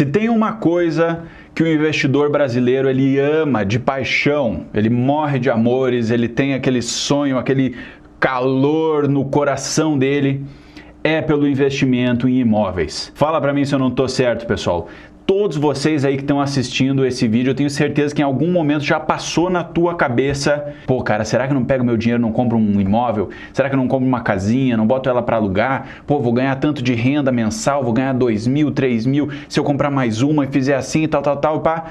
Se tem uma coisa que o investidor brasileiro ele ama de paixão, ele morre de amores, ele tem aquele sonho, aquele calor no coração dele, é pelo investimento em imóveis. Fala pra mim se eu não tô certo, pessoal. Todos vocês aí que estão assistindo esse vídeo, eu tenho certeza que em algum momento já passou na tua cabeça, pô, cara, será que eu não pego meu dinheiro e não compro um imóvel? Será que eu não compro uma casinha, não boto ela para alugar? Pô, vou ganhar tanto de renda mensal, vou ganhar 2 mil, 3 mil, se eu comprar mais uma e fizer assim, tal, pá.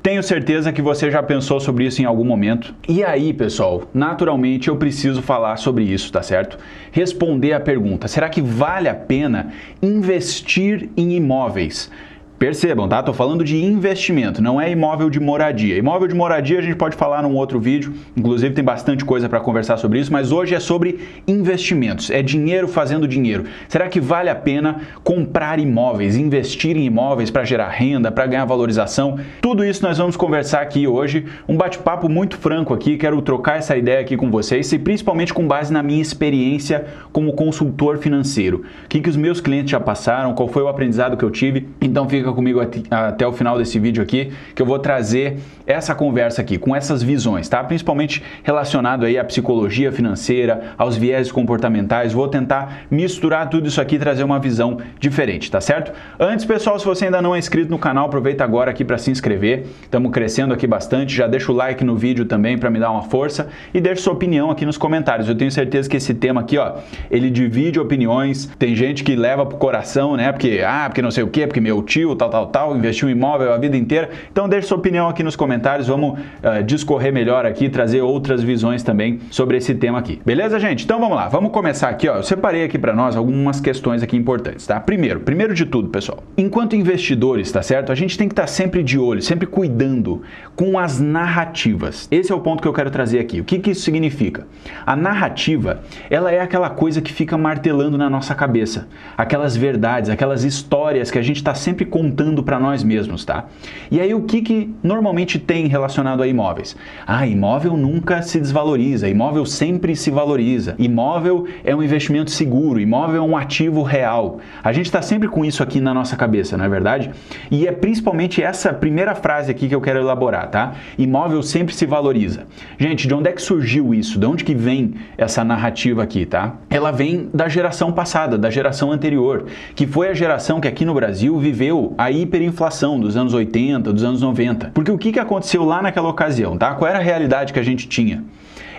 Tenho certeza que você já pensou sobre isso em algum momento. E aí, pessoal, naturalmente eu preciso falar sobre isso, tá certo? Responder a pergunta, será que vale a pena investir em imóveis? Percebam, tá? Tô falando de investimento, não é imóvel de moradia. Imóvel de moradia a gente pode falar num outro vídeo, inclusive tem bastante coisa para conversar sobre isso, mas hoje é sobre investimentos, é dinheiro fazendo dinheiro. Será que vale a pena comprar imóveis, investir em imóveis para gerar renda, para ganhar valorização? Tudo isso nós vamos conversar aqui hoje, um bate-papo muito franco aqui, quero trocar essa ideia aqui com vocês e principalmente com base na minha experiência como consultor financeiro. O que os meus clientes já passaram, qual foi o aprendizado que eu tive, então fica comigo até o final desse vídeo aqui, que eu vou trazer essa conversa aqui, com essas visões, tá? Principalmente relacionado aí à psicologia financeira, aos viéses comportamentais, vou tentar misturar tudo isso aqui e trazer uma visão diferente, tá certo? Antes, pessoal, se você ainda não é inscrito no canal, aproveita agora aqui para se inscrever, estamos crescendo aqui bastante, já deixa o like no vídeo também para me dar uma força e deixa sua opinião aqui nos comentários, eu tenho certeza que esse tema aqui, ó, ele divide opiniões, tem gente que leva pro coração, né, porque não sei o quê, porque meu tio, tal, investiu em imóvel a vida inteira. Então deixe sua opinião aqui nos comentários, vamos discorrer melhor aqui, trazer outras visões também sobre esse tema aqui. Beleza, gente? Então vamos lá, vamos começar aqui, ó. Eu separei aqui para nós algumas questões aqui importantes, tá? Primeiro de tudo, pessoal, enquanto investidores, tá certo? A gente tem que estar sempre de olho, sempre cuidando com as narrativas. Esse é o ponto que eu quero trazer aqui. O que isso significa? A narrativa, ela é aquela coisa que fica martelando na nossa cabeça, aquelas verdades, aquelas histórias que a gente está sempre contando para nós mesmos, tá? E aí o que normalmente tem relacionado a imóveis? Ah, imóvel nunca se desvaloriza, imóvel sempre se valoriza, imóvel é um investimento seguro, imóvel é um ativo real. A gente está sempre com isso aqui na nossa cabeça, não é verdade? E é principalmente essa primeira frase aqui que eu quero elaborar, tá? Imóvel sempre se valoriza. Gente, de onde é que surgiu isso? De onde que vem essa narrativa aqui, tá? Ela vem da geração passada, da geração anterior, que foi a geração que aqui no Brasil viveu a hiperinflação dos anos 80, dos anos 90. Porque o que aconteceu lá naquela ocasião, tá? Qual era a realidade que a gente tinha?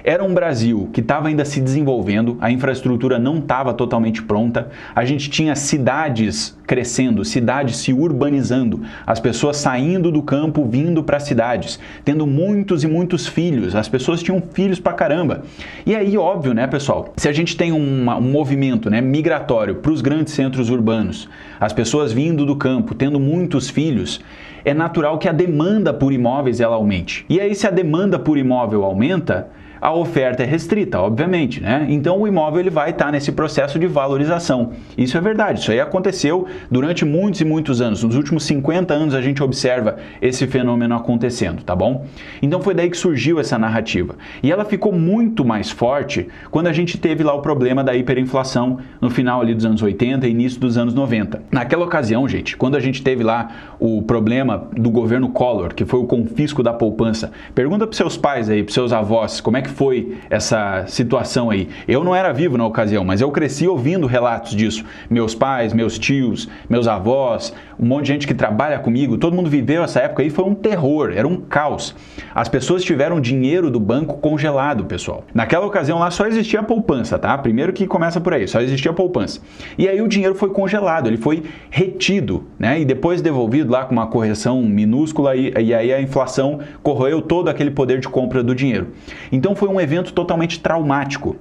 Era um Brasil que estava ainda se desenvolvendo, a infraestrutura não estava totalmente pronta, a gente tinha cidades crescendo, cidades se urbanizando, as pessoas saindo do campo, vindo para as cidades, tendo muitos e muitos filhos, as pessoas tinham filhos pra caramba. E aí, óbvio, né, pessoal, se a gente tem um movimento, né, migratório para os grandes centros urbanos, as pessoas vindo do campo, tendo muitos filhos, é natural que a demanda por imóveis ela aumente. E aí, se a demanda por imóvel aumenta, a oferta é restrita, obviamente, né? Então o imóvel ele vai estar nesse processo de valorização. Isso é verdade, isso aí aconteceu durante muitos e muitos anos. Nos últimos 50 anos a gente observa esse fenômeno acontecendo, tá bom? Então foi daí que surgiu essa narrativa. E ela ficou muito mais forte quando a gente teve lá o problema da hiperinflação no final ali dos anos 80 e início dos anos 90. Naquela ocasião, gente, quando a gente teve lá o problema do governo Collor, que foi o confisco da poupança, pergunta para seus pais aí, para seus avós, como é que foi essa situação aí? Eu não era vivo na ocasião, mas eu cresci ouvindo relatos disso. Meus pais, meus tios, meus avós, um monte de gente que trabalha comigo, todo mundo viveu essa época aí, foi um terror, era um caos. As pessoas tiveram dinheiro do banco congelado, pessoal. Naquela ocasião lá só existia a poupança, tá? Primeiro que começa por aí, só existia a poupança. E aí o dinheiro foi congelado, ele foi retido, né? E depois devolvido lá com uma correção minúscula e aí a inflação corroeu todo aquele poder de compra do dinheiro. Então foi um evento totalmente traumático.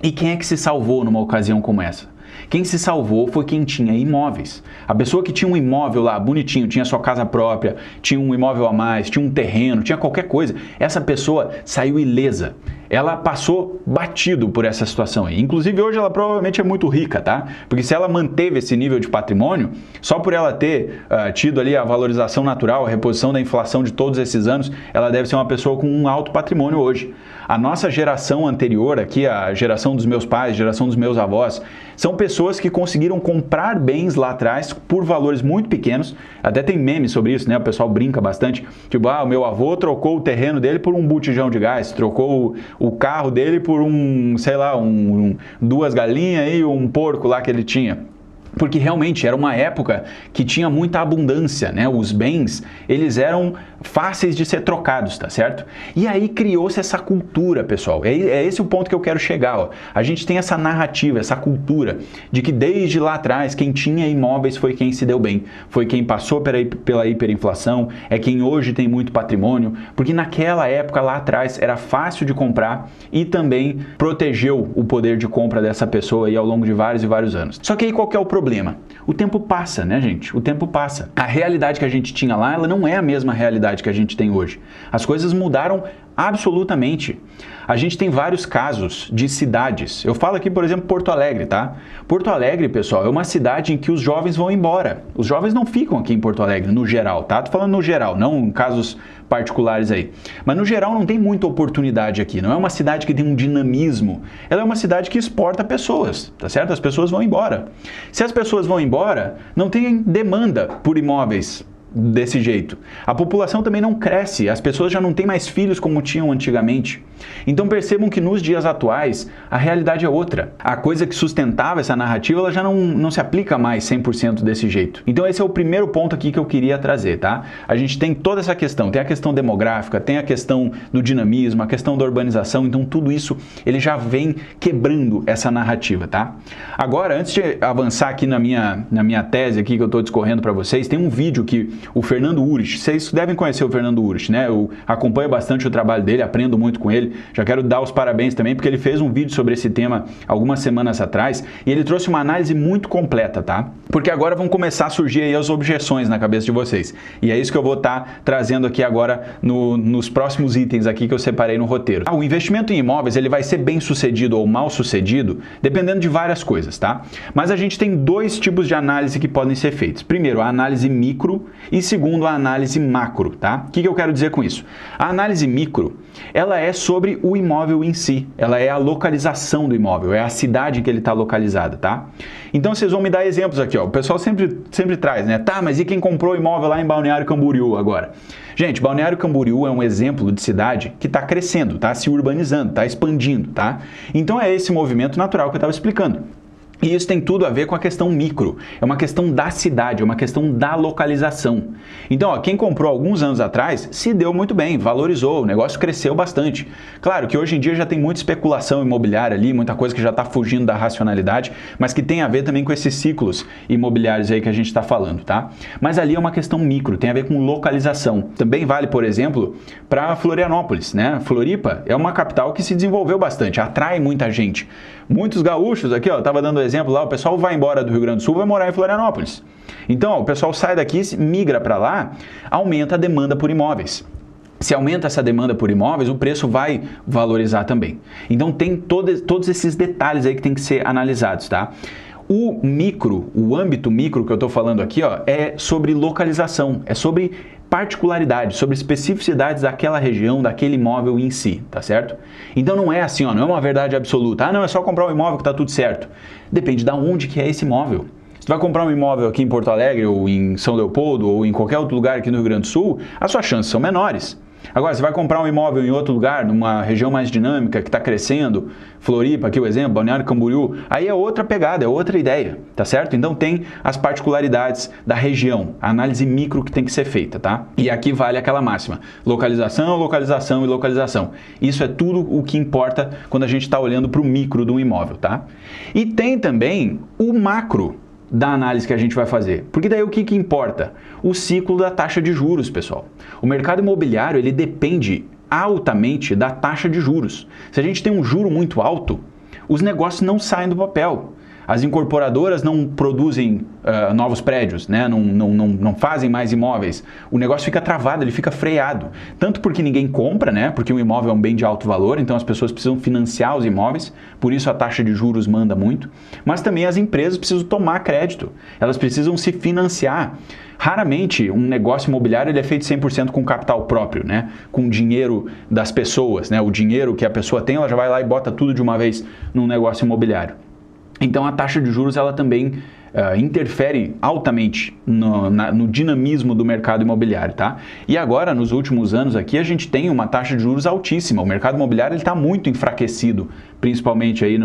E quem é que se salvou numa ocasião como essa? Quem se salvou foi quem tinha imóveis. A pessoa que tinha um imóvel lá bonitinho, tinha sua casa própria, tinha um imóvel a mais, tinha um terreno, tinha qualquer coisa, essa pessoa saiu ilesa. Ela passou batido por essa situação aí. Inclusive hoje ela provavelmente é muito rica, tá? Porque se ela manteve esse nível de patrimônio, só por ela ter tido ali a valorização natural, a reposição da inflação de todos esses anos, ela deve ser uma pessoa com um alto patrimônio hoje. A nossa geração anterior aqui, a geração dos meus pais, a geração dos meus avós, são pessoas que conseguiram comprar bens lá atrás por valores muito pequenos. Até tem memes sobre isso, né? O pessoal brinca bastante. Tipo, o meu avô trocou o terreno dele por um botijão de gás, trocou o carro dele por sei lá, duas galinhas e um porco lá que ele tinha. Porque realmente era uma época que tinha muita abundância, né? Os bens, eles eram fáceis de ser trocados, tá certo? E aí criou-se essa cultura, pessoal. É esse o ponto que eu quero chegar, ó. A gente tem essa narrativa, essa cultura de que desde lá atrás quem tinha imóveis foi quem se deu bem, foi quem passou pela hiperinflação, é quem hoje tem muito patrimônio, porque naquela época lá atrás era fácil de comprar e também protegeu o poder de compra dessa pessoa aí ao longo de vários e vários anos. Só que aí qual que é o problema? O tempo passa, né, gente? O tempo passa. A realidade que a gente tinha lá, ela não é a mesma realidade que a gente tem hoje. As coisas mudaram absolutamente. A gente tem vários casos de cidades. Eu falo aqui, por exemplo, Porto Alegre, tá? Porto Alegre, pessoal, é uma cidade em que os jovens vão embora. Os jovens não ficam aqui em Porto Alegre, no geral, tá? Tô falando no geral, não em casos particulares aí. Mas no geral não tem muita oportunidade aqui. Não é uma cidade que tem um dinamismo. Ela é uma cidade que exporta pessoas, tá certo? As pessoas vão embora. Se as pessoas vão embora, não tem demanda por imóveis desse jeito. A população também não cresce, as pessoas já não têm mais filhos como tinham antigamente. Então percebam que nos dias atuais a realidade é outra. A coisa que sustentava essa narrativa, ela já não se aplica mais 100% desse jeito. Então esse é o primeiro ponto aqui que eu queria trazer, tá? A gente tem toda essa questão, tem a questão demográfica, tem a questão do dinamismo, a questão da urbanização, então tudo isso ele já vem quebrando essa narrativa, tá? Agora, antes de avançar aqui na minha tese aqui que eu estou discorrendo para vocês, tem um vídeo que o Fernando Urich, vocês devem conhecer o Fernando Urich, né? Eu acompanho bastante o trabalho dele, aprendo muito com ele. Já quero dar os parabéns também, porque ele fez um vídeo sobre esse tema algumas semanas atrás e ele trouxe uma análise muito completa, tá? Porque agora vão começar a surgir aí as objeções na cabeça de vocês. E é isso que eu vou estar trazendo aqui agora nos próximos itens aqui que eu separei no roteiro. O investimento em imóveis, ele vai ser bem sucedido ou mal sucedido, dependendo de várias coisas, tá? Mas a gente tem dois tipos de análise que podem ser feitos. Primeiro, a análise micro e segundo, a análise macro, tá? O que eu quero dizer com isso? A análise micro, ela é sobre o imóvel em si, ela é a localização do imóvel, é a cidade em que ele está localizado, tá? Então vocês vão me dar exemplos aqui, ó. O pessoal sempre traz, né? Tá, mas e quem comprou imóvel lá em Balneário Camboriú agora? Gente, Balneário Camboriú é um exemplo de cidade que está crescendo, está se urbanizando, está expandindo, tá? Então é esse movimento natural que eu estava explicando. E isso tem tudo a ver com a questão micro, é uma questão da cidade, é uma questão da localização. Então, ó, quem comprou alguns anos atrás se deu muito bem, valorizou, o negócio cresceu bastante. Claro que hoje em dia já tem muita especulação imobiliária ali, muita coisa que já está fugindo da racionalidade, mas que tem a ver também com esses ciclos imobiliários aí que a gente está falando, tá? Mas ali é uma questão micro, tem a ver com localização. Também vale, por exemplo, para Florianópolis, né? Floripa é uma capital que se desenvolveu bastante, atrai muita gente. Muitos gaúchos aqui, ó, tava dando exemplo lá, o pessoal vai embora do Rio Grande do Sul, vai morar em Florianópolis. Então, ó, o pessoal sai daqui, migra para lá, aumenta a demanda por imóveis. Se aumenta essa demanda por imóveis, o preço vai valorizar também. Então tem todos esses detalhes aí que tem que ser analisados, tá? O micro, o âmbito micro que eu estou falando aqui, ó, é sobre localização, é sobre particularidades, sobre especificidades daquela região, daquele imóvel em si, tá certo? Então não é assim, ó, não é uma verdade absoluta. Ah, não, é só comprar um imóvel que tá tudo certo. Depende de onde que é esse imóvel. Se tu vai comprar um imóvel aqui em Porto Alegre, ou em São Leopoldo, ou em qualquer outro lugar aqui no Rio Grande do Sul, as suas chances são menores. Agora, você vai comprar um imóvel em outro lugar, numa região mais dinâmica, que está crescendo, Floripa, aqui o exemplo, Balneário Camboriú, aí é outra pegada, é outra ideia, tá certo? Então tem as particularidades da região, a análise micro que tem que ser feita, tá? E aqui vale aquela máxima, localização, localização e localização. Isso é tudo o que importa quando a gente está olhando para o micro de um imóvel, tá? E tem também o macro da análise que a gente vai fazer. Porque daí o que importa? O ciclo da taxa de juros, pessoal. O mercado imobiliário, ele depende altamente da taxa de juros. Se a gente tem um juro muito alto, os negócios não saem do papel. As incorporadoras não produzem novos prédios, né? Não fazem mais imóveis. O negócio fica travado, ele fica freado. Tanto porque ninguém compra, né? Porque um imóvel é um bem de alto valor, então as pessoas precisam financiar os imóveis, por isso a taxa de juros manda muito. Mas também as empresas precisam tomar crédito, elas precisam se financiar. Raramente um negócio imobiliário ele é feito 100% com capital próprio, né? Com dinheiro das pessoas, né? O dinheiro que a pessoa tem, ela já vai lá e bota tudo de uma vez num negócio imobiliário. Então a taxa de juros ela também interfere altamente no dinamismo do mercado imobiliário, tá? E agora, nos últimos anos aqui, a gente tem uma taxa de juros altíssima. O mercado imobiliário está muito enfraquecido, principalmente aí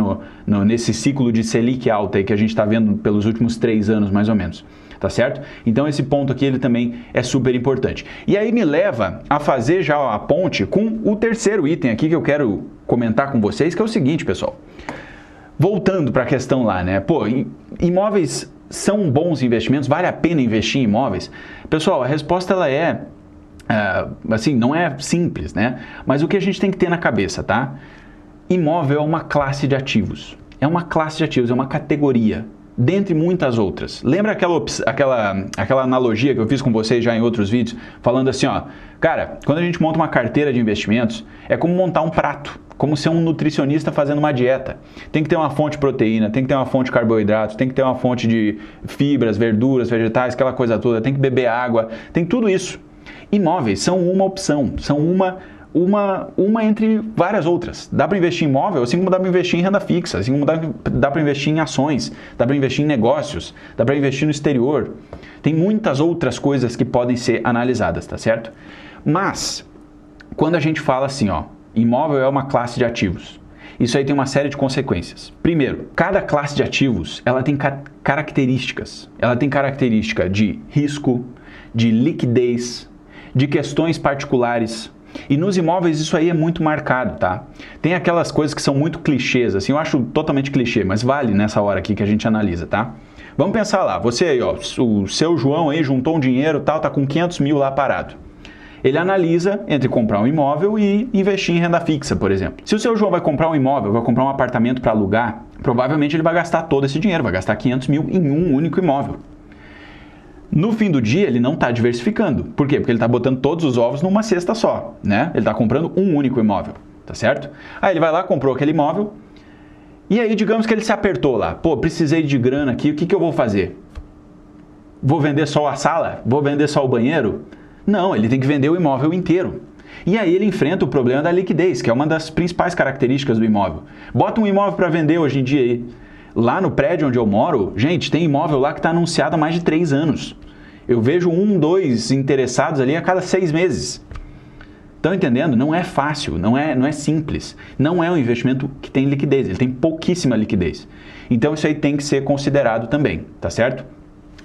nesse ciclo de Selic alta aí que a gente está vendo pelos últimos 3 anos, mais ou menos. Tá certo? Então esse ponto aqui ele também é super importante. E aí me leva a fazer já a ponte com o terceiro item aqui que eu quero comentar com vocês, que é o seguinte, pessoal. Voltando para a questão lá, né? Pô, imóveis são bons investimentos? Vale a pena investir em imóveis? Pessoal, a resposta ela é, assim, não é simples, né? Mas o que a gente tem que ter na cabeça, tá? Imóvel é uma classe de ativos. É uma classe de ativos, é uma categoria, dentre muitas outras. Lembra aquela analogia que eu fiz com vocês já em outros vídeos? Falando assim, ó, cara, quando a gente monta uma carteira de investimentos, é como montar um prato, como ser um nutricionista fazendo uma dieta. Tem que ter uma fonte de proteína, tem que ter uma fonte de carboidratos, tem que ter uma fonte de fibras, verduras, vegetais, aquela coisa toda, tem que beber água, tem tudo isso. Imóveis são uma opção, são uma entre várias outras. Dá para investir em imóvel, assim como dá para investir em renda fixa, assim como dá para investir em ações, dá para investir em negócios, dá para investir no exterior. Tem muitas outras coisas que podem ser analisadas, tá certo? Mas, quando a gente fala assim, ó, imóvel é uma classe de ativos, isso aí tem uma série de consequências. Primeiro, cada classe de ativos, ela tem características. Ela tem característica de risco, de liquidez, de questões particulares. E nos imóveis isso aí é muito marcado, tá? Tem aquelas coisas que são muito clichês, assim, eu acho totalmente clichê, mas vale nessa hora aqui que a gente analisa, tá? Vamos pensar lá, você aí, ó, o seu João aí juntou um dinheiro, tal, tá com 500 mil lá parado. Ele analisa entre comprar um imóvel e investir em renda fixa, por exemplo. Se o seu João vai comprar um imóvel, vai comprar um apartamento para alugar, provavelmente ele vai gastar todo esse dinheiro, vai gastar 500 mil em um único imóvel. No fim do dia, ele não está diversificando. Por quê? Porque ele está botando todos os ovos numa cesta só, né? Ele está comprando um único imóvel, tá certo? Aí ele vai lá, comprou aquele imóvel, e aí digamos que ele se apertou lá. Pô, precisei de grana aqui, o que eu vou fazer? Vou vender só a sala? Vou vender só o banheiro? Não, ele tem que vender o imóvel inteiro. E aí ele enfrenta o problema da liquidez, que é uma das principais características do imóvel. Bota um imóvel para vender hoje em dia aí. Lá no prédio onde eu moro, gente, tem imóvel lá que está anunciado há mais de 3 anos. Eu vejo 1, 2 interessados ali a cada 6 meses. Estão entendendo? Não é fácil, não é simples. Não é um investimento que tem liquidez, ele tem pouquíssima liquidez. Então isso aí tem que ser considerado também, tá certo?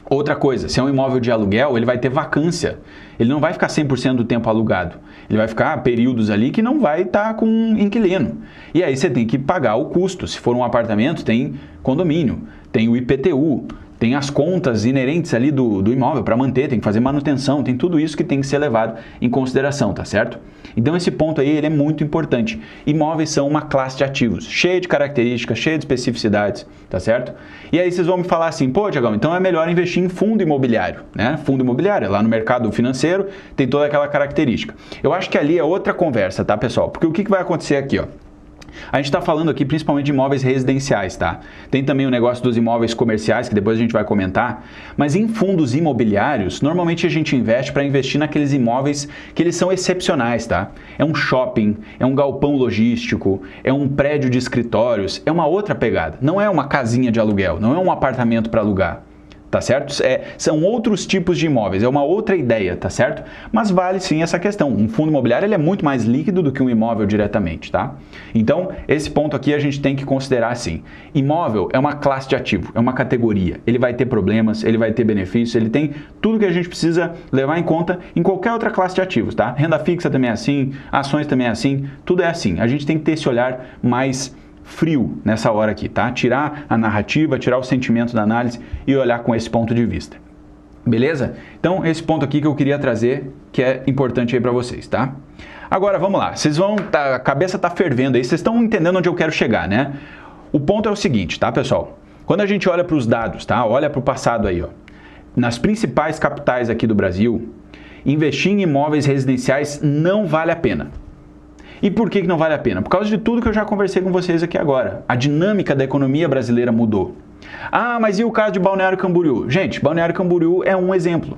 Outra coisa, se é um imóvel de aluguel, ele vai ter vacância. Ele não vai ficar 100% do tempo alugado. Ele vai ficar períodos ali que não vai estar com inquilino. E aí você tem que pagar o custo. Se for um apartamento, tem condomínio, tem o IPTU, tem as contas inerentes ali do imóvel para manter, tem que fazer manutenção, tem tudo isso que tem que ser levado em consideração, tá certo? Então esse ponto aí ele é muito importante. Imóveis são uma classe de ativos, cheia de características, cheia de especificidades, tá certo? E aí vocês vão me falar assim, pô, Tiagão, então é melhor investir em fundo imobiliário, né? Fundo imobiliário, lá no mercado financeiro, tem toda aquela característica. Eu acho que ali é outra conversa, tá, pessoal? Porque o que vai acontecer aqui, ó? A gente está falando aqui principalmente de imóveis residenciais, tá? Tem também o negócio dos imóveis comerciais, que depois a gente vai comentar, mas em fundos imobiliários, normalmente a gente investe para investir naqueles imóveis que eles são excepcionais, tá? É um shopping, é um galpão logístico, é um prédio de escritórios, é uma outra pegada. Não é uma casinha de aluguel, não é um apartamento para alugar. Tá certo? São outros tipos de imóveis, é uma outra ideia, tá certo? Mas vale sim essa questão. Um fundo imobiliário ele é muito mais líquido do que um imóvel diretamente, tá? Então, esse ponto aqui a gente tem que considerar assim. Imóvel é uma classe de ativo, é uma categoria. Ele vai ter problemas, ele vai ter benefícios, ele tem tudo que a gente precisa levar em conta em qualquer outra classe de ativos, tá? Renda fixa também é assim, ações também é assim, tudo é assim. A gente tem que ter esse olhar mais frio nessa hora aqui, tá? Tirar a narrativa, tirar o sentimento da análise e olhar com esse ponto de vista. Beleza? Então, esse ponto aqui que eu queria trazer, que é importante aí para vocês, tá? Agora, vamos lá. Vocês vão... a cabeça tá fervendo aí, vocês estão entendendo onde eu quero chegar, né? O ponto é o seguinte, tá, pessoal? Quando a gente olha para os dados, tá? Olha para o passado aí, ó. Nas principais capitais aqui do Brasil, investir em imóveis residenciais não vale a pena. E por que não vale a pena? Por causa de tudo que eu já conversei com vocês aqui agora. A dinâmica da economia brasileira mudou. Ah, mas e o caso de Balneário Camboriú? Gente, Balneário Camboriú é um exemplo,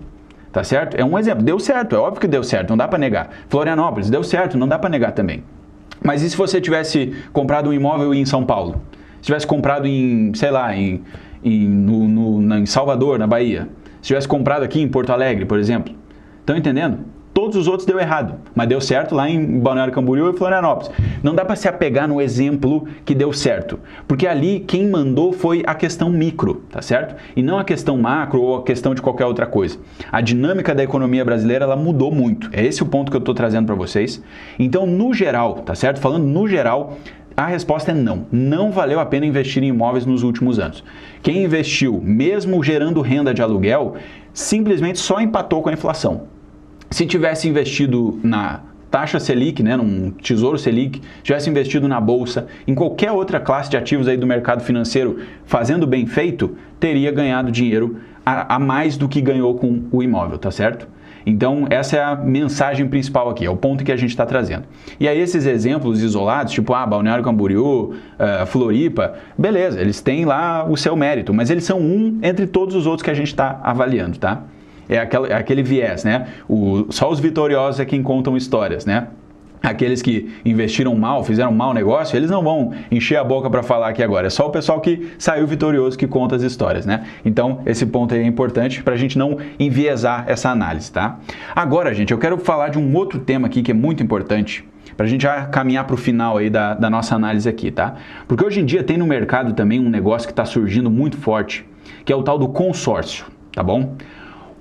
tá certo? É um exemplo. Deu certo, é óbvio que deu certo, não dá para negar. Florianópolis, deu certo, não dá para negar também. Mas e se você tivesse comprado um imóvel em São Paulo? Se tivesse comprado em, sei lá, em Salvador, na Bahia? Se tivesse comprado aqui em Porto Alegre, por exemplo? Estão entendendo? Todos os outros deu errado, mas deu certo lá em Balneário Camboriú e Florianópolis. Não dá para se apegar no exemplo que deu certo, porque ali quem mandou foi a questão micro, tá certo? E não a questão macro ou a questão de qualquer outra coisa. A dinâmica da economia brasileira, ela mudou muito. É esse o ponto que eu estou trazendo para vocês. Então, no geral, tá certo? Falando no geral, a resposta é não. Não valeu a pena investir em imóveis nos últimos anos. Quem investiu, mesmo gerando renda de aluguel, simplesmente só empatou com a inflação. Se tivesse investido na taxa Selic, né, num tesouro Selic, tivesse investido na bolsa, em qualquer outra classe de ativos aí do mercado financeiro, fazendo bem feito, teria ganhado dinheiro a mais do que ganhou com o imóvel, tá certo? Então, essa é a mensagem principal aqui, é o ponto que a gente está trazendo. E aí, esses exemplos isolados, tipo, Balneário Camboriú, Floripa, beleza, eles têm lá o seu mérito, mas eles são um entre todos os outros que a gente está avaliando, tá? É aquele viés, né? Só os vitoriosos é quem contam histórias, né? Aqueles que investiram mal, fizeram um mau negócio, eles não vão encher a boca para falar aqui agora. É só o pessoal que saiu vitorioso que conta as histórias, né? Então, esse ponto aí é importante para a gente não enviesar essa análise, tá? Agora, gente, eu quero falar de um outro tema aqui que é muito importante, para a gente já caminhar para o final aí da nossa análise aqui, tá? Porque hoje em dia tem no mercado também um negócio que está surgindo muito forte, que é o tal do consórcio, tá bom?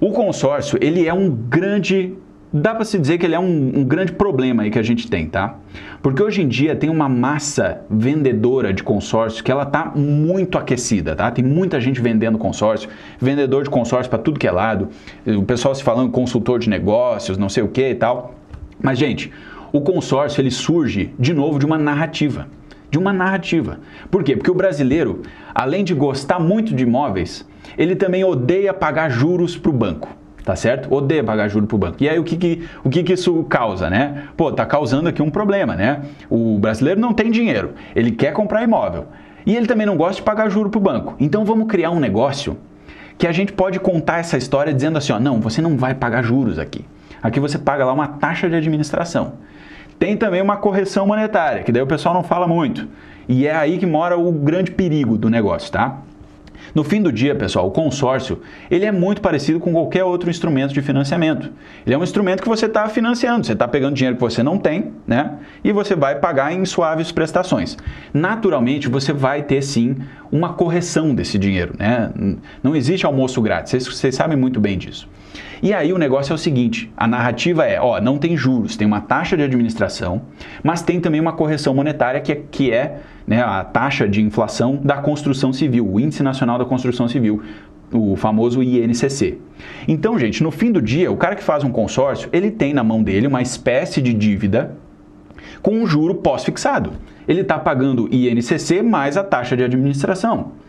O consórcio, ele é um grande, dá para se dizer que ele é um grande problema aí que a gente tem, tá? Porque hoje em dia tem uma massa vendedora de consórcio que ela tá muito aquecida, tá? Tem muita gente vendendo consórcio, vendedor de consórcio para tudo que é lado, o pessoal se falando consultor de negócios, não sei o que e tal. Mas, gente, o consórcio, ele surge, de novo, de uma narrativa. Por quê? Porque o brasileiro, além de gostar muito de imóveis, ele também odeia pagar juros para o banco, tá certo? Odeia pagar juros para o banco. E aí o que isso causa, né? Pô, tá causando aqui um problema, né? O brasileiro não tem dinheiro, ele quer comprar imóvel. E ele também não gosta de pagar juro para o banco. Então vamos criar um negócio que a gente pode contar essa história dizendo assim, ó, não, você não vai pagar juros aqui. Aqui você paga lá uma taxa de administração. Tem também uma correção monetária, que daí o pessoal não fala muito. E é aí que mora o grande perigo do negócio, tá? No fim do dia, pessoal, o consórcio, ele é muito parecido com qualquer outro instrumento de financiamento. Ele é um instrumento que você está financiando, você está pegando dinheiro que você não tem, né? E você vai pagar em suaves prestações. Naturalmente, você vai ter, sim, uma correção desse dinheiro, né? Não existe almoço grátis, vocês sabem muito bem disso. E aí o negócio é o seguinte, a narrativa é, ó, não tem juros, tem uma taxa de administração, mas tem também uma correção monetária que é né, a taxa de inflação da construção civil, o Índice Nacional da Construção Civil, o famoso INCC. Então, gente, no fim do dia, o cara que faz um consórcio, ele tem na mão dele uma espécie de dívida com um juro pós-fixado. Ele está pagando INCC mais a taxa de administração.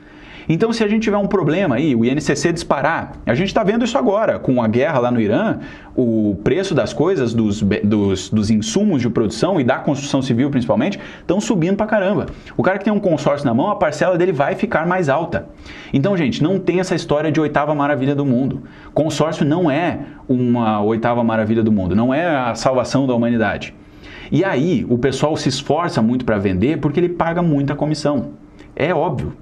Então, se a gente tiver um problema aí, o INCC disparar, a gente está vendo isso agora, com a guerra lá no Irã, o preço das coisas, dos insumos de produção e da construção civil principalmente, estão subindo pra caramba. O cara que tem um consórcio na mão, a parcela dele vai ficar mais alta. Então, gente, não tem essa história de oitava maravilha do mundo. Consórcio não é uma oitava maravilha do mundo, não é a salvação da humanidade. E aí, o pessoal se esforça muito para vender porque ele paga muita comissão. É óbvio,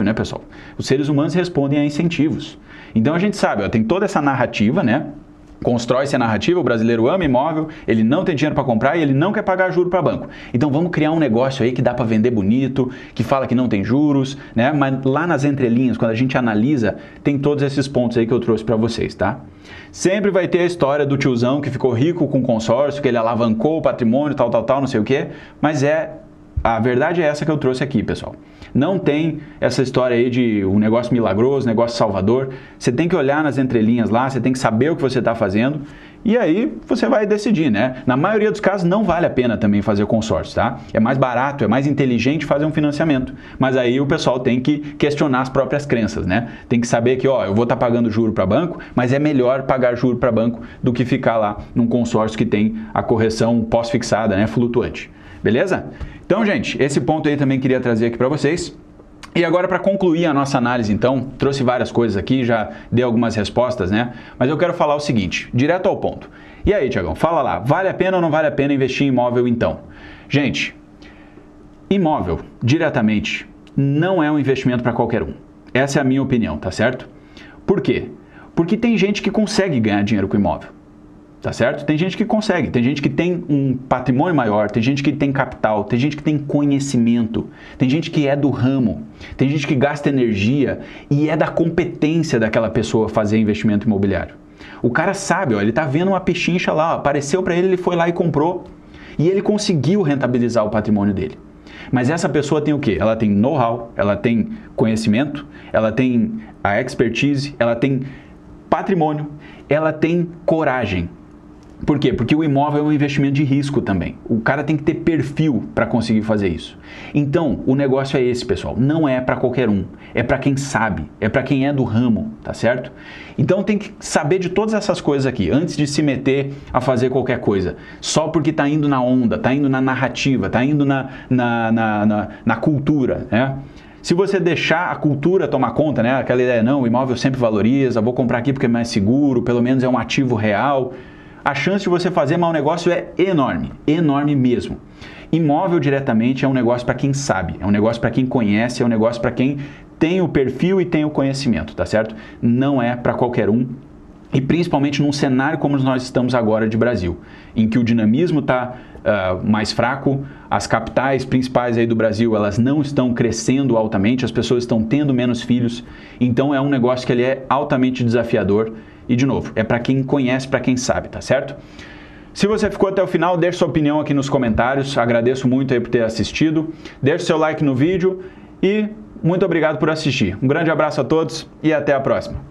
né, pessoal? Os seres humanos respondem a incentivos. Então a gente sabe, ó, tem toda essa narrativa, né? Constrói-se a narrativa, o brasileiro ama imóvel, ele não tem dinheiro para comprar e ele não quer pagar juro para banco. Então vamos criar um negócio aí que dá para vender bonito, que fala que não tem juros, né? Mas lá nas entrelinhas, quando a gente analisa, tem todos esses pontos aí que eu trouxe para vocês, tá? Sempre vai ter a história do tiozão que ficou rico com consórcio, que ele alavancou o patrimônio, tal, não sei o quê, mas a verdade é essa que eu trouxe aqui, pessoal. Não tem essa história aí de um negócio milagroso, negócio salvador. Você tem que olhar nas entrelinhas lá, você tem que saber o que você está fazendo E aí você vai decidir, né? Na maioria dos casos não vale a pena também fazer consórcio, tá? É mais barato, é mais inteligente fazer um financiamento. Mas aí o pessoal tem que questionar as próprias crenças, né? Tem que saber que, ó, eu vou estar pagando juro para banco, mas é melhor pagar juro para banco do que ficar lá num consórcio que tem a correção pós-fixada, né? Flutuante. Beleza? Então, gente, esse ponto aí também queria trazer aqui para vocês. E agora, para concluir a nossa análise, então, trouxe várias coisas aqui, já dei algumas respostas, né? Mas eu quero falar o seguinte, direto ao ponto. E aí, Tiagão, fala lá, vale a pena ou não vale a pena investir em imóvel, então? Gente, imóvel, diretamente, não é um investimento para qualquer um. Essa é a minha opinião, tá certo? Por quê? Porque tem gente que consegue ganhar dinheiro com imóvel. Tá certo? Tem gente que consegue, tem gente que tem um patrimônio maior, tem gente que tem capital, tem gente que tem conhecimento, tem gente que é do ramo, tem gente que gasta energia e é da competência daquela pessoa fazer investimento imobiliário. O cara sabe, ó, ele tá vendo uma pechincha lá, ó, apareceu para ele, ele foi lá e comprou e ele conseguiu rentabilizar o patrimônio dele. Mas essa pessoa tem o quê? Ela tem know-how, ela tem conhecimento, ela tem a expertise, ela tem patrimônio, ela tem coragem. Por quê? Porque o imóvel é um investimento de risco também. O cara tem que ter perfil para conseguir fazer isso. Então, o negócio é esse, pessoal. Não é para qualquer um. É para quem sabe. É para quem é do ramo, tá certo? Então, tem que saber de todas essas coisas aqui, antes de se meter a fazer qualquer coisa. Só porque tá indo na onda, tá indo na narrativa, tá indo na cultura, né? Se você deixar a cultura tomar conta, né? Aquela ideia, não, o imóvel sempre valoriza, vou comprar aqui porque é mais seguro, pelo menos é um ativo real. A chance de você fazer mau negócio é enorme, enorme mesmo. Imóvel diretamente é um negócio para quem sabe, é um negócio para quem conhece, é um negócio para quem tem o perfil e tem o conhecimento, tá certo? Não é para qualquer um. E principalmente num cenário como nós estamos agora de Brasil, em que o dinamismo está mais fraco, as capitais principais aí do Brasil, elas não estão crescendo altamente, as pessoas estão tendo menos filhos, então é um negócio que ele é altamente desafiador. E, de novo, é para quem conhece, para quem sabe, tá certo? Se você ficou até o final, deixe sua opinião aqui nos comentários. Agradeço muito aí por ter assistido. Deixe seu like no vídeo e muito obrigado por assistir. Um grande abraço a todos e até a próxima.